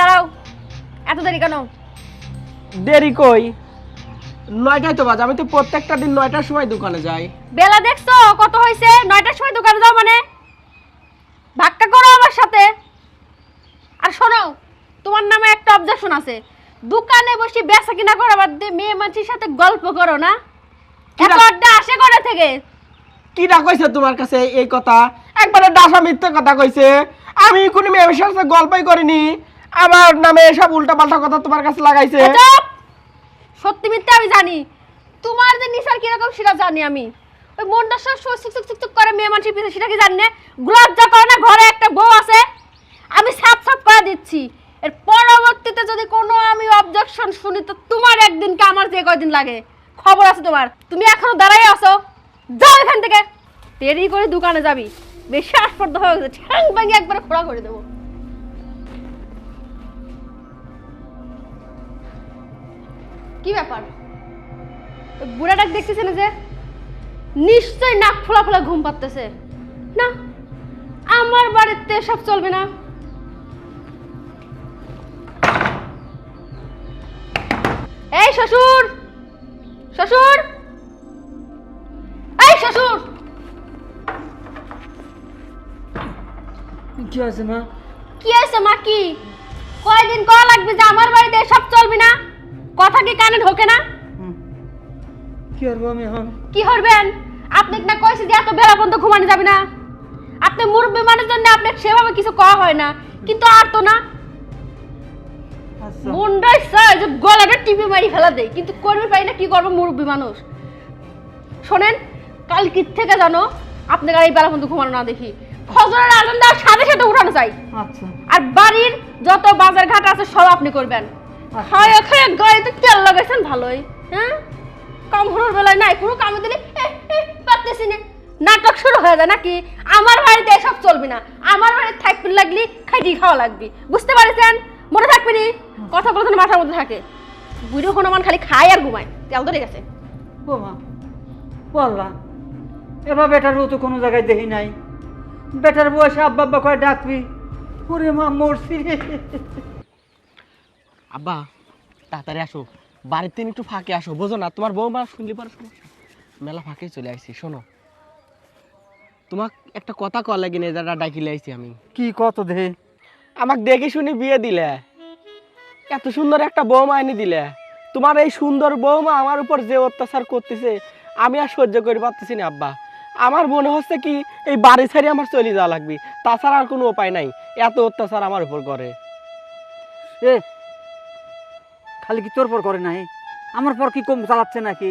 দাঁড়াও, এত দেরি কেন? দেরি কই? 9টায় তো বাজে, আমি তো প্রত্যেকটা দিন 9টার সময় দোকানে যাই। বেলা দেখছো কত হয়েছে? 9টার সময় দোকানে যাও মানে? ভাগটা করো আমার সাথে। আর শোনো, তোমার নামে একটা অবজেকশন আছে। দোকানে বসে বেচা কিনা করো বাদ দিয়ে মেয়ে মানুষের সাথে গল্প করো না? এত আড্ডা আসে করে থেকে? কিরা কইছে তোমার কাছে এই কথা? একবারে ডাসা মিথ্যে কথা কইছে। আমি কোনো মেয়ের সাথে গল্পই করিনি। আমার নামে এসব উল্টাপাল্টা কথা তোমার কাছে লাগাইছে। চুপ! সত্যি মিথ্যে আমি জানি। তোমার যে নিসার কিরকম সেটা জানি আমি। ওই মনটা সব সুক করে মেয়ে মানুষের পিছনে, সেটা কি জানি না? লজ্জা করে না? ঘরে একটা বউ আছে। আমি সাপ করে দিচ্ছি। এর পরবর্তীতে যদি কোনো আমি অবজেকশন শুনি তো তোমার একদিন কে আমার যে কয়দিন লাগে খবর আছে তোমার। তুমি এখনো দাঁড়াই আছো, যাও এখান থেকে। দেরি করে দোকানে যাবি, বেশি আসপর্দ হয়ে গেছে, ঠ্যাং ভাঙে একবারে খোড়া করে দেবো। কি ব্যাপার? বুড়াটাক দেখতেছে না যে? নিশ্চয় নাক ফোলা ফোলা ঘুম পাচ্ছে না। আমার বাড়িতে সব চলবে না। এই শ্বশুর, শ্বশুর, এই শ্বশুর! কি আছে মা? কি আছে মা? কি কয়দিন করা লাগবে যে আমার বাড়িতে সব চলবে না? কথা কি কানে ঢোকে না? কি করবো আমি এখন? কি করবেন? আপনি না কইছে যে এত বেলা পর্যন্ত ঘুমানো যাবে না। আপনি মুরব্বী মানুষ জন্য আপনাকে সেভাবে কিছু করা হয় না, কিন্তু আর তো না। আচ্ছা মুন্ডাই স্যার যে গলাটা টিপে মারি ফেলা দেয়, কিন্তু করবে পারি না। কি করবো মুরব্বী মানুষ? শোনেন, কাল কি থেকে জানো আপনাকে আর এই বেলা পর্যন্ত ঘুমানো না দেখি। ফজরের আজান দেওয়ার সাথে সাথে উঠানো চাই। আচ্ছা আর বাড়ির যত বাজার ঘাট আছে সব আপনি করবেন। খায় খায় গায়ে তো তেল লাগাইছেন ভালোই। হ্যাঁ, কাম হওয়ার বেলায় নাই কোনো কামে দিলে পারতেছি না, নাটক শুরু হয়ে যায় নাকি? আমার বাড়িতে এসব চলবে না। আমার বাড়িতে থাকতে লাগলি খাইটি খাওয়া লাগবে, বুঝতে পারছেন? মনে থাকবে নি কথাগুলো যেন মাথার মধ্যে থাকে। বুড়ো হনুমান খালি খায় আর ঘুমায়, তেল ধরে গেছে। ও মা বললা, এবার বেটার বউ তো কোনো জায়গায় দেখি নাই। বেটার বউ এসে আব্বা আব্বা করে ডাকবি, ওরে মা মরছি রে। আব্বা তাড়াতাড়ি আসো, বাড়িতে একটু ফাঁকে আসো। বোঝো না, তোমার বউমা শুনলি পরে সমস্যা। মেলা ফাঁকে চলে আসছি। শোনো, তোমাক একটা কথা কল লাগি না, যারা ডাকিলে আইছি আমি। কি কত দেহে? আমাকে দেখে শুনে বিয়ে দিলে, এত সুন্দর একটা বৌমা এনে দিলে। তোমার এই সুন্দর বৌমা আমার উপর যে অত্যাচার করতেছে আমি আর সহ্য করে পারতেছি না আব্বা। আমার মনে হচ্ছে কি এই বাড়ি ছেড়ে আমার চলে যাওয়া লাগবে, তাছাড়া আর কোনো উপায় নাই। এত অত্যাচার আমার উপর করে। এ খালি কি তোর পর করে নাই, আমার পর কি কম চালাচ্ছে নাকি?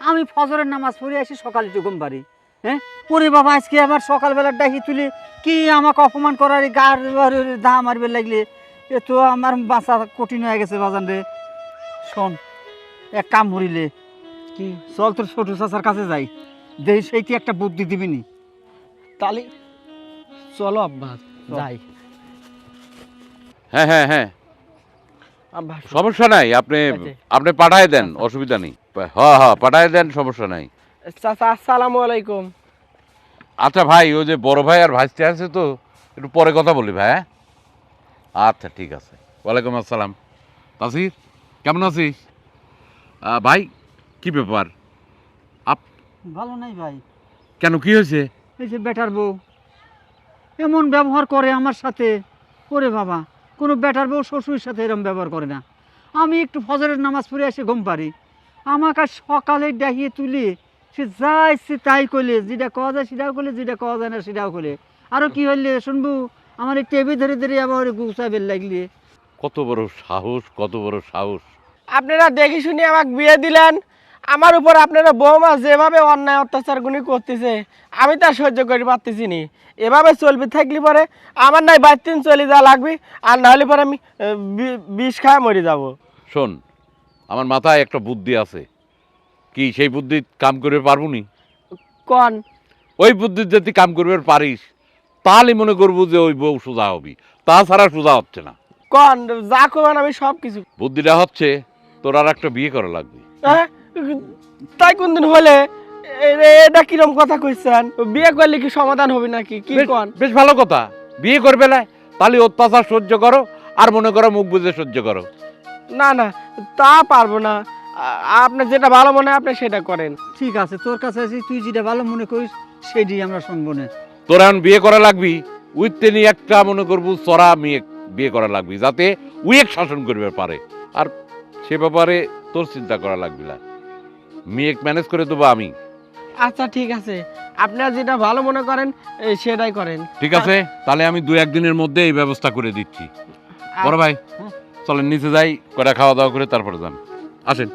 আমি ফজরের নামাজ পড়ে আসি, সকালে একটু ঘুম পারি। হ্যাঁ ওরে বাবা, আজকে আবার সকালবেলার ডাকি তুলি কি আমাকে অপমান করার গার দা মারবে লাগলে, এ তো আমার বাঁচা কঠিন হয়ে গেছে বাজান রে। শোন, এক কাম করিলে কি? চল তোর ছোট চাচার কাছে যাই, দেখি সেই কি একটা বুদ্ধি দিবিনি। তাহলে চলো আব্বা যাই। হ্যাঁ হ্যাঁ হ্যাঁ, আব্বা সমস্যা নাই, আপনি আচ্ছা। আপনি পাঠায় দেন, অসুবিধা নেই। হ্যাঁ হ্যাঁ পাঠায় দেন, সমস্যা নাই। চাচা আসসালামু আলাইকুম। আচ্ছা ভাই, ওই যে বড় ভাই আর ভাইস্তে আছে তো, একটু পরে কথা বলি ভাই। হ্যাঁ আচ্ছা ঠিক আছে। ওয়ালাইকুম আসসালাম। তাসির কেমন আছিস? ভাই কি ব্যাপার? ভালো নাই ভাই। কেন, কি হয়েছে? এই যে বেটার বউ এমন ব্যবহার করে আমার সাথে, ওরে বাবা, কোনো বেটার বউ শ্বশুরের সাথে এরকম ব্যবহার করে না। আমি একটু ফজরের নামাজ পড়ে এসে ঘুম পারি, আমাকে সকালে ডাকিয়ে তুলে সে যা ইচ্ছে তাই করলে, যেটা কওয়া যায় সেটাও করলে, যেটা কওয়া যায় না সেটাও করলে। আরও কি হইলে শুনবো, আমার এই টেবিল ধরে ধরে আবার গুছাবেল লাগলে। কত বড় সাহস, কত বড় সাহস! আপনারা দেখে শুনে আমাকে বিয়ে দিলেন, আমার উপর আপনারা বৌমা যেভাবে অন্যায় অত্যাচারগুলি করতেছে আমি তা সহ্য করে পারতেছি নি। এভাবে চলবে থাকলে পরে আমার নাই 22 দিন চলে যাওয়া লাগবে, আর নাহলে পরে আমি বিষ খায় মরে যাব। শোন, আমার মাথায় একটা বুদ্ধি আছে। কি সেই বুদ্ধি কাম করবে পারবো নি? কন? ওই বুদ্ধির যদি কাম করবে পারিস, তাহলে মনে করবো যে ওই বউ সোজা হবি, তাছাড়া সোজা হচ্ছে না। কন যা করবেন আমি সব কিছু। বুদ্ধিটা হচ্ছে, তোর আর একটা বিয়ে করা লাগবে। হ্যাঁ, তাই কোনদিন হলে? এটা কিরম কথা কইছেন? বিয়ে করলে কি সমাধান হবে নাকি? কি কন? বেশ ভালো কথা, বিয়ে করবে না, তাহলে অত্যাচার সহ্য করো আর মনে করো মুখ বুঝে সহ্য করো। না না, তা পারবো না। আপনি যেটা ভালো মনে হয় আপনি সেটা করেন। ঠিক আছে, তোর কাছে আছি, তুই যেটা ভালো মনে করিস সেটাই আমরা শুনবো না। তোর এখন বিয়ে করা লাগবি, উইতে নিয়ে একটা মনে করবো চড়া মেয়ে বিয়ে করা লাগবি, যাতে উইক শাসন করবে পারে। আর সে ব্যাপারে তোর চিন্তা করা লাগবে না, মেয়ে ম্যানেজ করে দেবো আমি। আচ্ছা ঠিক আছে, আপনারা যেটা ভালো মনে করেন সেটাই করেন। ঠিক আছে, তাহলে আমি 2-1 দিনের মধ্যে এই ব্যবস্থা করে দিচ্ছি। বড় ভাই চলেন নিচে যাই, কটা খাওয়া দাওয়া করে তারপরে যান। আসেন।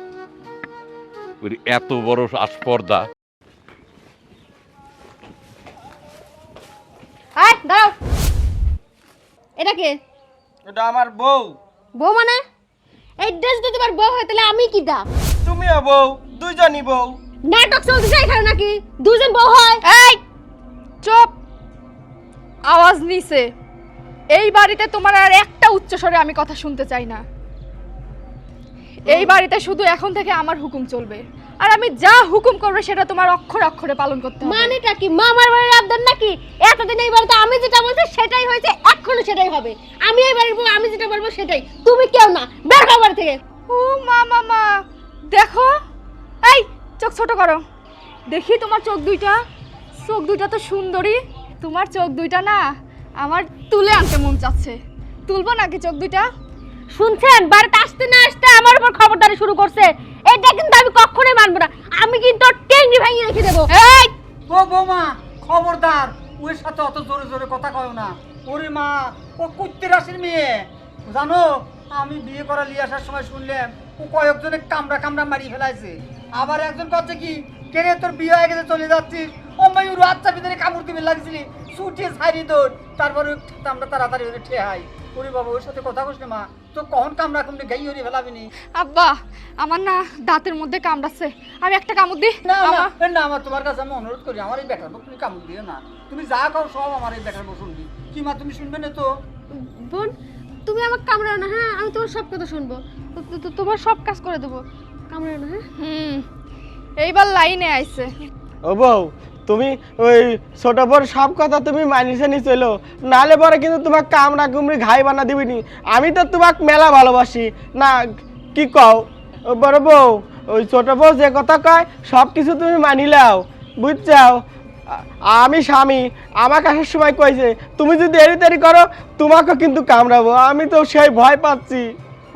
ওই এত বড় আস্পর্ধা। আয় দাঁড়াও, এটা কে? এটা আমার বউ। বউ মানে? এই ড্রেস তো তোমার বউ হয়, তাহলে আমি কি দা? তুমিও বউ, দুইজনই বউ। নাটক চলতেছে এখানে নাকি দুজন বউ হয়? এই চুপ, আওয়াজ নিচে। এই বাড়িতে তোমার আর একটা উচ্চস্বরে আমি কথা শুনতে চাই না। এই বাড়িতে শুধু এখন থেকে আমার হুকুম চলবে, আর আমি যা হুকুম করবে সেটা তোমার অক্ষরে অক্ষরে পালন করতে হবে। মানেটা কি? মামার বাড়ির আবদার নাকি? এতদিন এই বাড়িতে আমি যেটা বলছি সেটাই হয়েছে, এখনো সেটাই হবে। আমি এই বাড়ির বউ, আমি যেটা বলবো সেটাই। তুমি কেউ না, বের হও বাড়ি থেকে। ও মা মামা, দেখো, এই চোখ ছোট করো, দেখি তোমার চোখ দুইটা। চোখ দুইটা তো সুন্দরী, তোমার চোখ দুইটা না আমার তুলে আনতে মন চাচ্ছে। তুলবো নাকি চোখ দুইটা? শুনছেন, বাড়িতে আসতে না আসতে আমার উপর খবরদারি শুরু করছে। এটা কিন্তু আমি কখনোই মানবো না। আমি কিন্তু ওর টেঙ্গি ভেঙে রেখে দেবো। এই ও বৌমা, খবরদার, ওর সাথে অত জোরে জোরে কথা কয় না। ওরে মা, ও কুত্তি রাশির মেয়ে জানো। আমি বিয়ে করা নিয়ে আসার সময় শুনলাম ও কয়েকজনে কামড়া কামড়া মারি ফেলাইছে। আবার একজন কথা কি, কেরে তোর বিয়ে হয়ে গেছে চলে যাচ্ছিস, অম্মাই ওর আচ্ছা ভিতরে কামড় দিবে লাগছিলি, ছুটিয়ে ছাড়ি তোর, তারপরে আমরা তাড়াতাড়ি ওরে ঠেহাই। ওরে বাবা, ওর সাথে কথা কইস না মা, তো কখন কামড়া কামড়ে গাই হয়ে ফেলাবিনি। আব্বা, আমার না দাঁতের মধ্যে কামড়াচ্ছে, আমি একটা কামড় দিই। না আমা- না না, আমার তোমার কাছে আমি অনুরোধ করি, আমার এই বেটার বউ তুমি কামড় দিও না। তুমি যা খাও সব আমার এই বেটার বউ শুনবি। কি মা, তুমি শুনবে না তো? বোন, তুমি আমাকে কামড়াও না, হ্যাঁ? আমি তোমার সব কথা শুনবো, তোমার সব কাজ করে দেবো। কামড়াও না, হ্যাঁ? এইবার লাইনে আইছে। ও বউ, তুমি ওই ছোট বড় সব কথা তুমি মানিয়ে নি চলো, নালে পরে কিন্তু তোমাকে কামড়া কুমড়ি ঘাই বানা দিবিনি। আমি তো তোমাকে মেলা ভালোবাসি না, কি কও? ও বড় বউ, ওই ছোট বউ যে কথা কয় সব কিছু তুমি মানিলাও, বুঝছাও? আমি স্বামী, আমার কাছে সময় কইছে তুমি যদি এরি তেরি করো তোমাকে কিন্তু কামড়াবো। আমি তো সেই ভয় পাচ্ছি।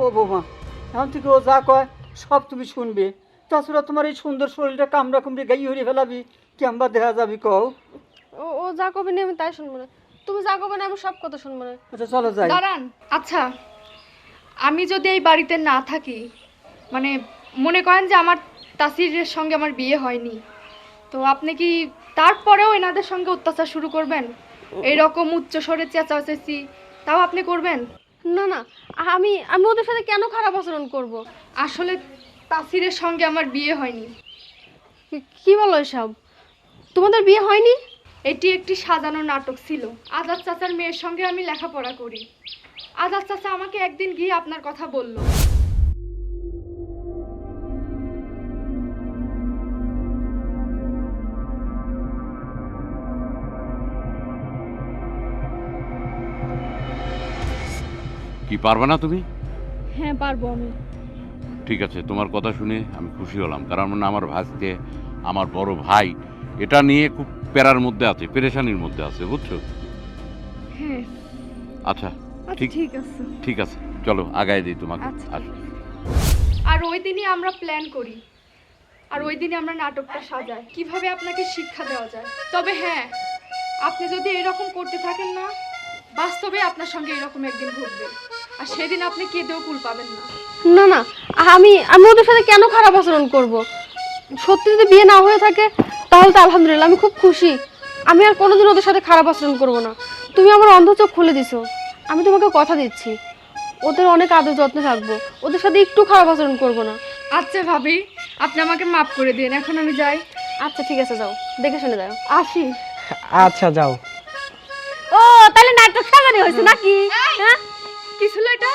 ও বৌমা, এখন থেকে ও যা কয় সব তুমি শুনবে। তাছাড়া তোমার এই সুন্দর শরীরটা কামড়া কুমড়ি গাই হয়ে ফেলাবি, কেমবা দেখা যাবি কও? ও যা কবে না আমি তাই শুনবো না, তুমি যা কবে না আমি সব কথা শুনবো না। আচ্ছা চলো যাই। দাঁড়ান, আচ্ছা আমি যদি এই বাড়িতে না থাকি, মানে মনে করেন যে আমার তাসিরের সঙ্গে আমার বিয়ে হয়নি, তো আপনি কি তারপরেও এনাদের সঙ্গে অত্যাচার শুরু করবেন? এইরকম উচ্চ স্বরে চেঁচাচেঁচি তাও আপনি করবেন? না না, আমি আমি ওদের সাথে কেন খারাপ আচরণ করব? আসলে তাসিরের সঙ্গে আমার বিয়ে হয়নি। কি বলো এসব? তোমাদের বিয়ে হয়নি? এটি একটি সাজানো নাটক ছিল। আজাদ চাচার মেয়ের সঙ্গে আমি লেখাপড়া করি। আজাদ চাচা আমাকে একদিন গিয়ে আপনার কথা বলল। কি পারবে না তুমি? হ্যাঁ পারবো আমি। ঠিক আছে, তোমার কথা শুনে আমি খুশি হলাম, কারণ আমার ভাইকে, আমার বড় ভাই এটা নিয়ে খুব প্যারার মধ্যে আছে, পেরেশানির মধ্যে আছে, বুঝছো? হ্যাঁ আচ্ছা ঠিক ঠিক আছে। ঠিক আছে, চলো আগায় দিই তোমাকে। আচ্ছা। আসো। আর ওই দিনই আমরা প্ল্যান করি, আর ওই দিনই আমরা নাটকটা সাজাই কিভাবে আপনাকে শিক্ষা দেওয়া যায়। তবে হ্যাঁ, আপনি যদি এরকম করতে থাকেন না, বাস্তবে আপনার সঙ্গে এরকম একদিন ঘটবে, আর সেদিন আপনি কেঁদেও কুল পাবেন না। না না, আমি আমি ওদের সাথে কেন খারাপ আচরণ করব? সত্যি যদি বিয়ে না হয়ে থাকে তাহলে তো আলহামদুলিল্লাহ, আমি খুব খুশি। আমি আর কোনোদিন ওদের সাথে খারাপ আচরণ করব না। তুমি আমার অন্ধ চোখ খুলে দিছো, আমি তোমাকে কথা দিচ্ছি ওদের অনেক আদর যত্নে থাকবো, ওদের সাথে একটু খারাপ আচরণ করব না। আচ্ছা ভাবি, আপনি আমাকে মাফ করে দিন, এখন আমি যাই। আচ্ছা ঠিক আছে, যাও, দেখে শুনে যাও। আসি। আচ্ছা যাও। ও তাহলে নাটক সাজানো হয়েছে নাকি? হ্যাঁ, কি ছিল এটা?